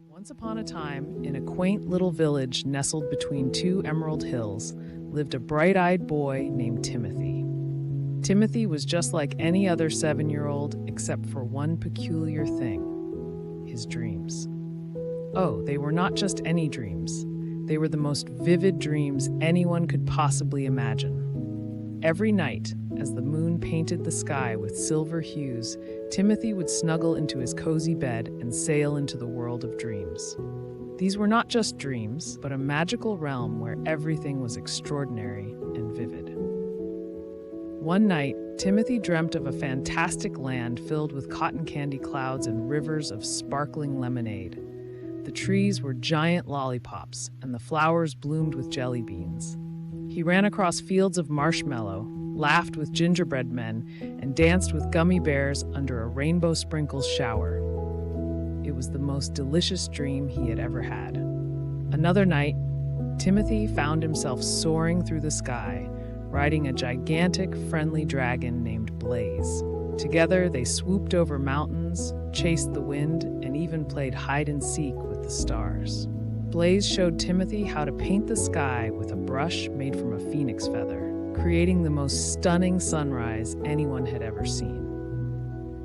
Once upon a time, in a quaint little village nestled between two emerald hills, lived a bright-eyed boy named Timothy. Timothy was just like any other 7-year-old, except for one peculiar thing: his dreams. Oh, they were not just any dreams. They were the most vivid dreams anyone could possibly imagine. Every night, as the moon painted the sky with silver hues, Timothy would snuggle into his cozy bed and sail into the world of dreams. These were not just dreams, but a magical realm where everything was extraordinary and vivid. One night, Timothy dreamt of a fantastic land filled with cotton candy clouds and rivers of sparkling lemonade. The trees were giant lollipops, and the flowers bloomed with jelly beans. He ran across fields of marshmallow, laughed with gingerbread men, and danced with gummy bears under a rainbow sprinkles shower. It was the most delicious dream he had ever had. Another night, Timothy found himself soaring through the sky, riding a gigantic, friendly dragon named Blaze. Together, they swooped over mountains, chased the wind, and even played hide-and-seek with the stars. Blaze showed Timothy how to paint the sky with a brush made from a phoenix feather, creating the most stunning sunrise anyone had ever seen.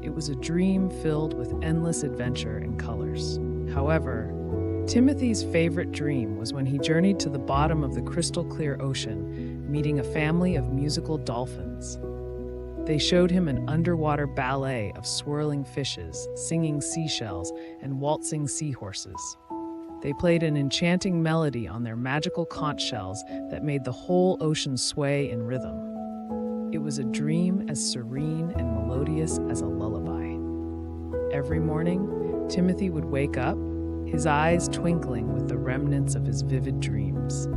It was a dream filled with endless adventure and colors. However, Timothy's favorite dream was when he journeyed to the bottom of the crystal-clear ocean, meeting a family of musical dolphins. They showed him an underwater ballet of swirling fishes, singing seashells, and waltzing seahorses. They played an enchanting melody on their magical conch shells that made the whole ocean sway in rhythm. It was a dream as serene and melodious as a lullaby. Every morning, Timothy would wake up, his eyes twinkling with the remnants of his vivid dreams.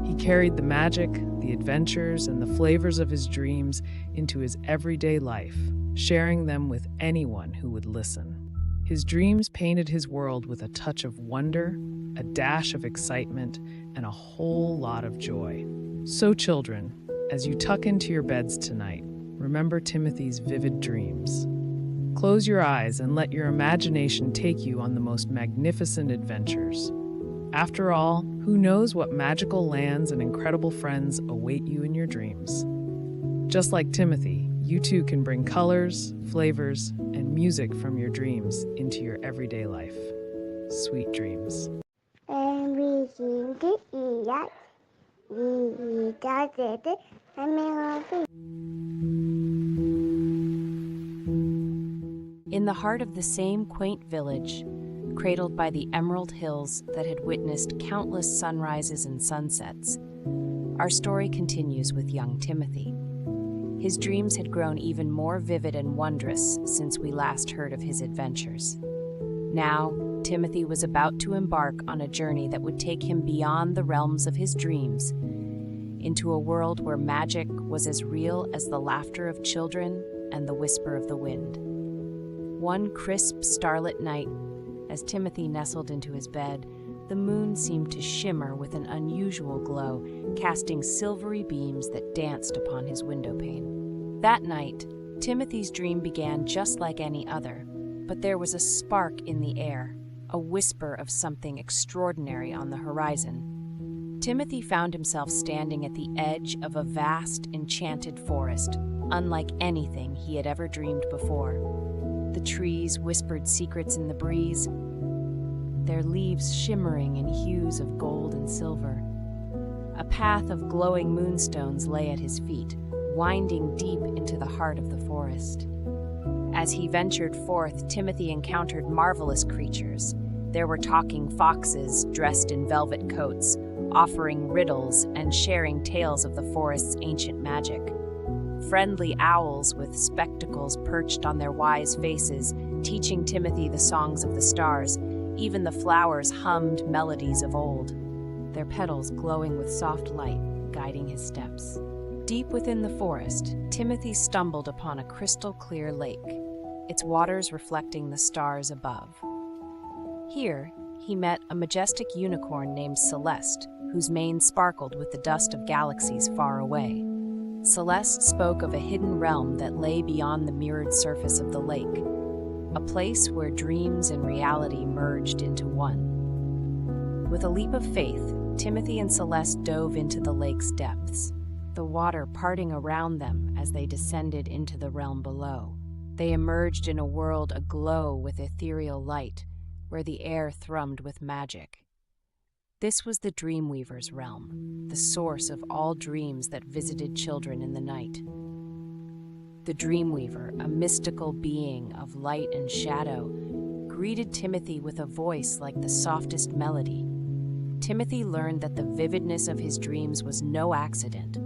He carried the magic, the adventures, and the flavors of his dreams into his everyday life, sharing them with anyone who would listen. His dreams painted his world with a touch of wonder, a dash of excitement, and a whole lot of joy. So, children, as you tuck into your beds tonight, remember Timothy's vivid dreams. Close your eyes and let your imagination take you on the most magnificent adventures. After all, who knows what magical lands and incredible friends await you in your dreams? Just like Timothy, you too can bring colors, flavors, and music from your dreams into your everyday life. Sweet dreams. In the heart of the same quaint village, cradled by the emerald hills that had witnessed countless sunrises and sunsets, our story continues with young Timothy. His dreams had grown even more vivid and wondrous since we last heard of his adventures. Now, Timothy was about to embark on a journey that would take him beyond the realms of his dreams, into a world where magic was as real as the laughter of children and the whisper of the wind. One crisp, starlit night, as Timothy nestled into his bed, the moon seemed to shimmer with an unusual glow, casting silvery beams that danced upon his windowpane. That night, Timothy's dream began just like any other, but there was a spark in the air, a whisper of something extraordinary on the horizon. Timothy found himself standing at the edge of a vast, enchanted forest, unlike anything he had ever dreamed before. The trees whispered secrets in the breeze, their leaves shimmering in hues of gold and silver. A path of glowing moonstones lay at his feet, winding deep into the heart of the forest. As he ventured forth, Timothy encountered marvelous creatures. There were talking foxes dressed in velvet coats, offering riddles and sharing tales of the forest's ancient magic. Friendly owls with spectacles perched on their wise faces, teaching Timothy the songs of the stars. Even the flowers hummed melodies of old, their petals glowing with soft light, guiding his steps. Deep within the forest, Timothy stumbled upon a crystal-clear lake, its waters reflecting the stars above. Here, he met a majestic unicorn named Celeste, who whose mane sparkled with the dust of galaxies far away. Celeste spoke of a hidden realm that lay beyond the mirrored surface of the lake, a place where dreams and reality merged into one. With a leap of faith, Timothy and Celeste dove into the lake's depths, the water parting around them as they descended into the realm below. They emerged in a world aglow with ethereal light, where the air thrummed with magic. This was the Dreamweaver's realm, the source of all dreams that visited children in the night. The Dreamweaver, a mystical being of light and shadow, greeted Timothy with a voice like the softest melody. Timothy learned that the vividness of his dreams was no accident.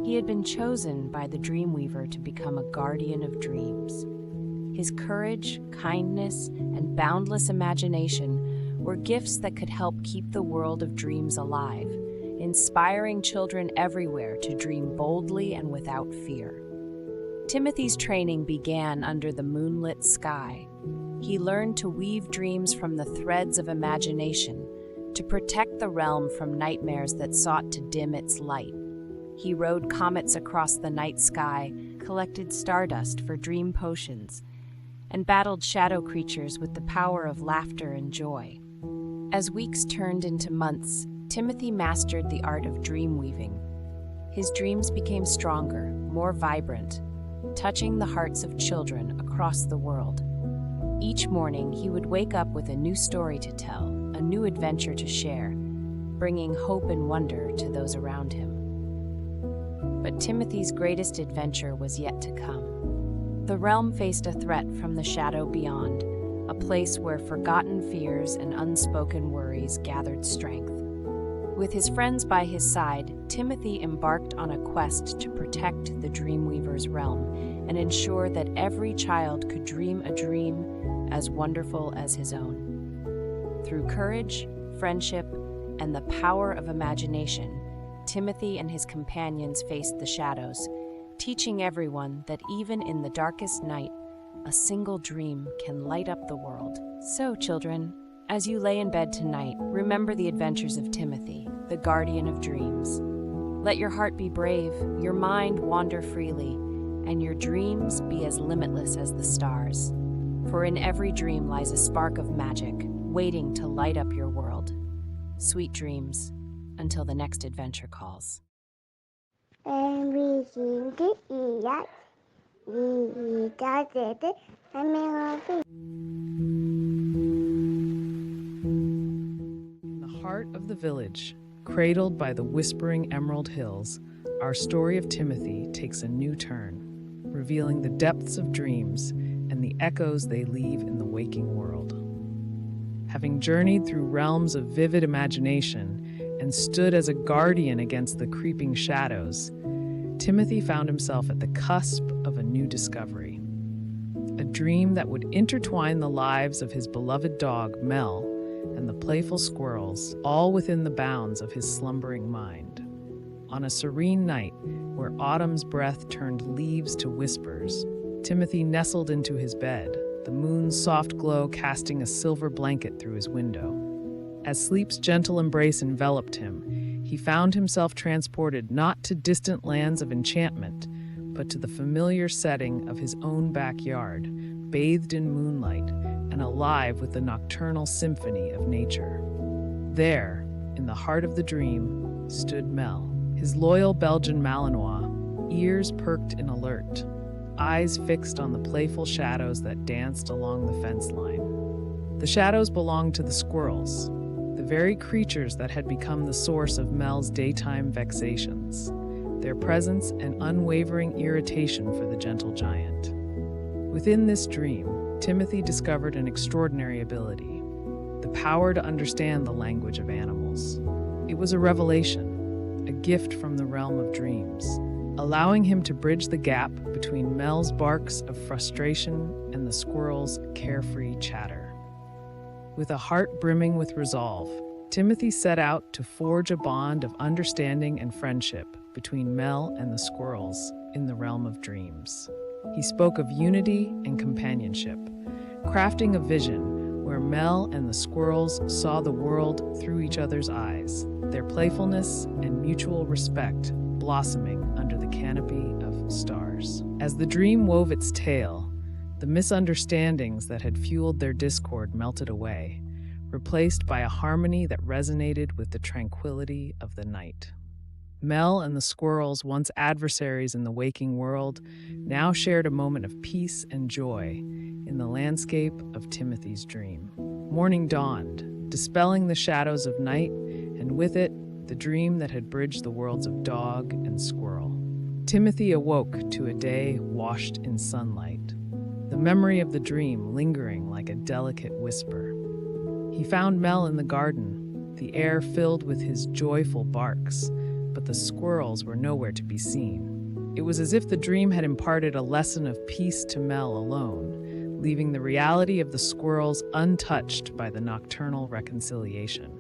He had been chosen by the Dreamweaver to become a guardian of dreams. His courage, kindness, and boundless imagination were gifts that could help keep the world of dreams alive, inspiring children everywhere to dream boldly and without fear. Timothy's training began under the moonlit sky. He learned to weave dreams from the threads of imagination, to protect the realm from nightmares that sought to dim its light. He rode comets across the night sky, collected stardust for dream potions, and battled shadow creatures with the power of laughter and joy. As weeks turned into months, Timothy mastered the art of dream weaving. His dreams became stronger, more vibrant, touching the hearts of children across the world. Each morning, he would wake up with a new story to tell, a new adventure to share, bringing hope and wonder to those around him. But Timothy's greatest adventure was yet to come. The realm faced a threat from the shadow beyond, a place where forgotten fears and unspoken worries gathered strength. With his friends by his side, Timothy embarked on a quest to protect the Dreamweaver's realm and ensure that every child could dream a dream as wonderful as his own. Through courage, friendship, and the power of imagination, Timothy and his companions faced the shadows, teaching everyone that even in the darkest night, a single dream can light up the world. So, children, as you lay in bed tonight, remember the adventures of Timothy, the guardian of dreams. Let your heart be brave, your mind wander freely, and your dreams be as limitless as the stars. For in every dream lies a spark of magic, waiting to light up your world. Sweet dreams, until the next adventure calls. In the heart of the village, cradled by the whispering emerald hills, our story of Timothy takes a new turn, revealing the depths of dreams and the echoes they leave in the waking world. Having journeyed through realms of vivid imagination and stood as a guardian against the creeping shadows, Timothy found himself at the cusp of a new discovery. A dream that would intertwine the lives of his beloved dog, Mel, and the playful squirrels, all within the bounds of his slumbering mind. On a serene night, where autumn's breath turned leaves to whispers, Timothy nestled into his bed, the moon's soft glow casting a silver blanket through his window. As sleep's gentle embrace enveloped him, he found himself transported not to distant lands of enchantment, but to the familiar setting of his own backyard, bathed in moonlight and alive with the nocturnal symphony of nature. There, in the heart of the dream, stood Mel, his loyal Belgian Malinois, ears perked in alert, eyes fixed on the playful shadows that danced along the fence line. The shadows belonged to the squirrels, the very creatures that had become the source of Mel's daytime vexations, their presence an unwavering irritation for the gentle giant. Within this dream, Timothy discovered an extraordinary ability, the power to understand the language of animals. It was a revelation, a gift from the realm of dreams, allowing him to bridge the gap between Mel's barks of frustration and the squirrel's carefree chatter. With a heart brimming with resolve, Timothy set out to forge a bond of understanding and friendship between Mel and the squirrels in the realm of dreams. He spoke of unity and companionship, crafting a vision where Mel and the squirrels saw the world through each other's eyes, their playfulness and mutual respect blossoming under the canopy of stars. As the dream wove its tale, the misunderstandings that had fueled their discord melted away, replaced by a harmony that resonated with the tranquility of the night. Mel and the squirrels, once adversaries in the waking world, now shared a moment of peace and joy in the landscape of Timothy's dream. Morning dawned, dispelling the shadows of night, and with it, the dream that had bridged the worlds of dog and squirrel. Timothy awoke to a day washed in sunlight, the memory of the dream lingering like a delicate whisper. He found Mel in the garden, the air filled with his joyful barks, but the squirrels were nowhere to be seen. It was as if the dream had imparted a lesson of peace to Mel alone, leaving the reality of the squirrels untouched by the nocturnal reconciliation.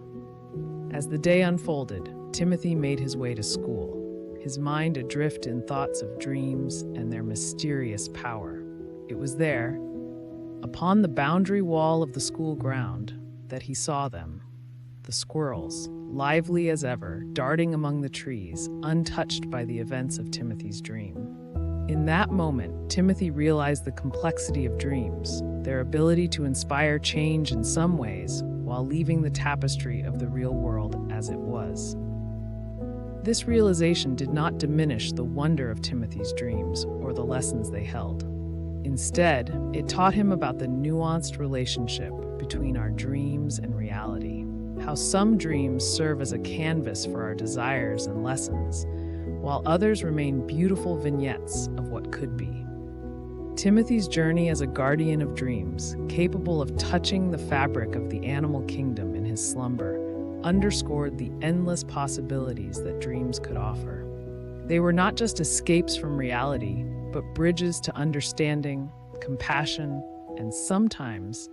As the day unfolded, Timothy made his way to school, his mind adrift in thoughts of dreams and their mysterious power. It was there, upon the boundary wall of the school ground, that he saw them, the squirrels, lively as ever, darting among the trees, untouched by the events of Timothy's dream. In that moment, Timothy realized the complexity of dreams, their ability to inspire change in some ways, while leaving the tapestry of the real world as it was. This realization did not diminish the wonder of Timothy's dreams or the lessons they held. Instead, it taught him about the nuanced relationship between our dreams and reality. How some dreams serve as a canvas for our desires and lessons, while others remain beautiful vignettes of what could be. Timothy's journey as a guardian of dreams, capable of touching the fabric of the animal kingdom in his slumber, underscored the endless possibilities that dreams could offer. They were not just escapes from reality, but bridges to understanding, compassion, and sometimes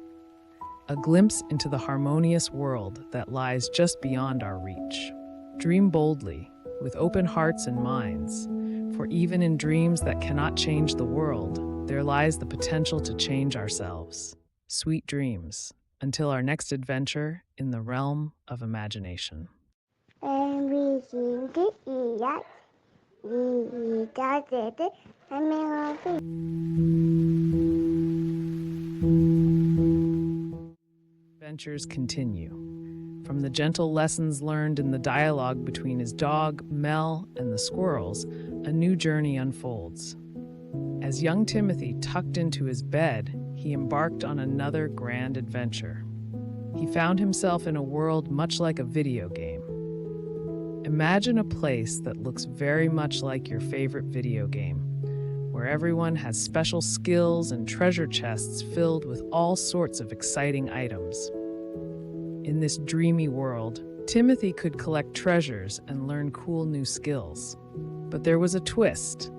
a glimpse into the harmonious world that lies just beyond our reach. Dream boldly, with open hearts and minds, for even in dreams that cannot change the world, there lies the potential to change ourselves. Sweet dreams, until our next adventure in the realm of imagination. Adventures continue. From the gentle lessons learned in the dialogue between his dog, Mel, and the squirrels, a new journey unfolds. As young Timothy tucked into his bed, he embarked on another grand adventure. He found himself in a world much like a video game. Imagine a place that looks very much like your favorite video game, where everyone has special skills and treasure chests filled with all sorts of exciting items. In this dreamy world, Timothy could collect treasures and learn cool new skills. But there was a twist.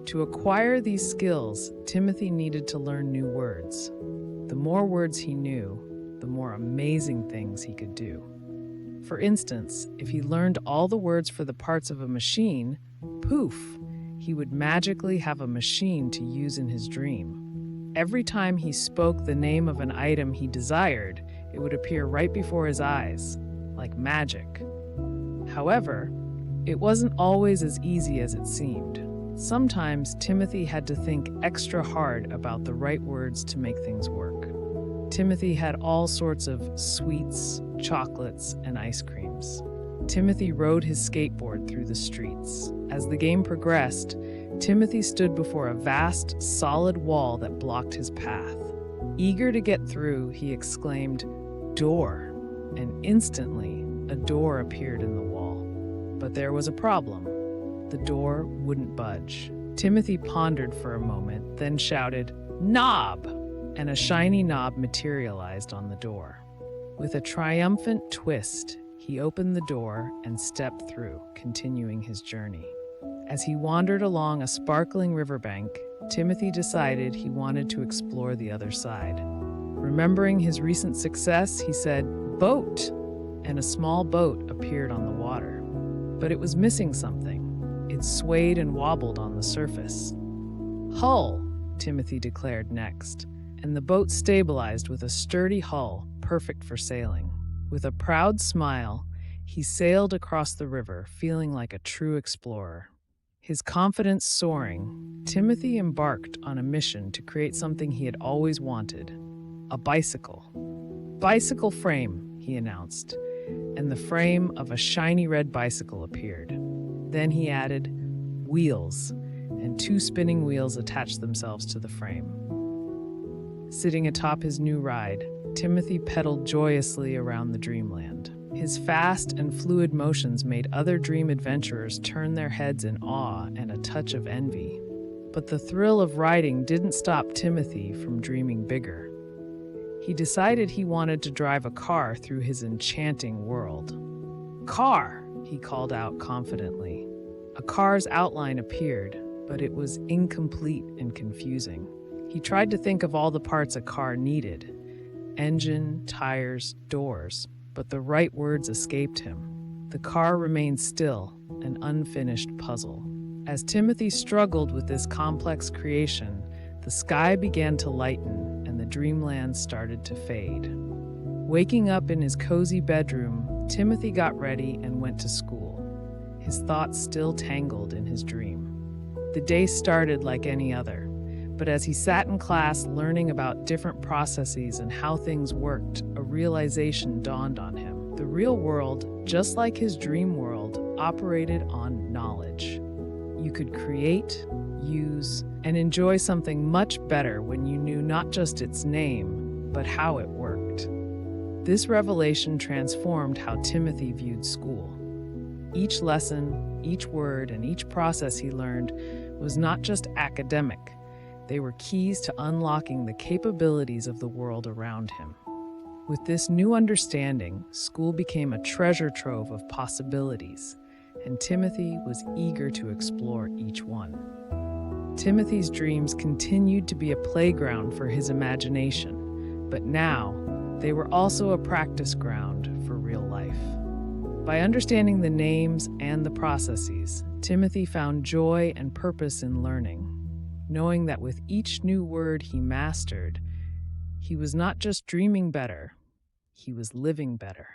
To acquire these skills, Timothy needed to learn new words. The more words he knew, the more amazing things he could do. For instance, if he learned all the words for the parts of a machine, poof, he would magically have a machine to use in his dream. Every time he spoke the name of an item he desired, it would appear right before his eyes, like magic. However, it wasn't always as easy as it seemed. Sometimes Timothy had to think extra hard about the right words to make things work. Timothy had all sorts of sweets, chocolates, and ice creams. Timothy rode his skateboard through the streets. As the game progressed, Timothy stood before a vast, solid wall that blocked his path. Eager to get through, he exclaimed, "Door!" and instantly, a door appeared in the wall. But there was a problem. The door wouldn't budge. Timothy pondered for a moment, then shouted, "Knob!" and a shiny knob materialized on the door. With a triumphant twist, he opened the door and stepped through, continuing his journey. As he wandered along a sparkling riverbank, Timothy decided he wanted to explore the other side. Remembering his recent success, he said, "Boat!" and a small boat appeared on the water. But it was missing something. It swayed and wobbled on the surface. "Hull!" Timothy declared next, and the boat stabilized with a sturdy hull, perfect for sailing. With a proud smile, He sailed across the river, feeling like a true explorer. His confidence soaring, Timothy embarked on a mission to create something he had always wanted: a bicycle. "Bicycle frame," he announced, and the frame of a shiny red bicycle appeared. Then he added wheels, and 2 spinning wheels attached themselves to the frame. Sitting atop his new ride, Timothy pedaled joyously around the dreamland. His fast and fluid motions made other dream adventurers turn their heads in awe and a touch of envy. But the thrill of riding didn't stop Timothy from dreaming bigger. He decided he wanted to drive a car through his enchanting world. "Car!" he called out confidently. A car's outline appeared, but it was incomplete and confusing. He tried to think of all the parts a car needed: engine, tires, doors, but the right words escaped him. The car remained still, an unfinished puzzle. As Timothy struggled with this complex creation, the sky began to lighten and the dreamland started to fade. Waking up in his cozy bedroom, Timothy got ready and went to school, his thoughts still tangled in his dream. The day started like any other, but as he sat in class learning about different processes and how things worked, a realization dawned on him. The real world, just like his dream world, operated on knowledge. You could create, use, and enjoy something much better when you knew not just its name, but how it worked. This revelation transformed how Timothy viewed school. Each lesson, each word, and each process he learned was not just academic. They were keys to unlocking the capabilities of the world around him. With this new understanding, school became a treasure trove of possibilities, and Timothy was eager to explore each one. Timothy's dreams continued to be a playground for his imagination, but now they were also a practice ground for real life. By understanding the names and the processes, Timothy found joy and purpose in learning, knowing that with each new word he mastered, he was not just dreaming better, he was living better.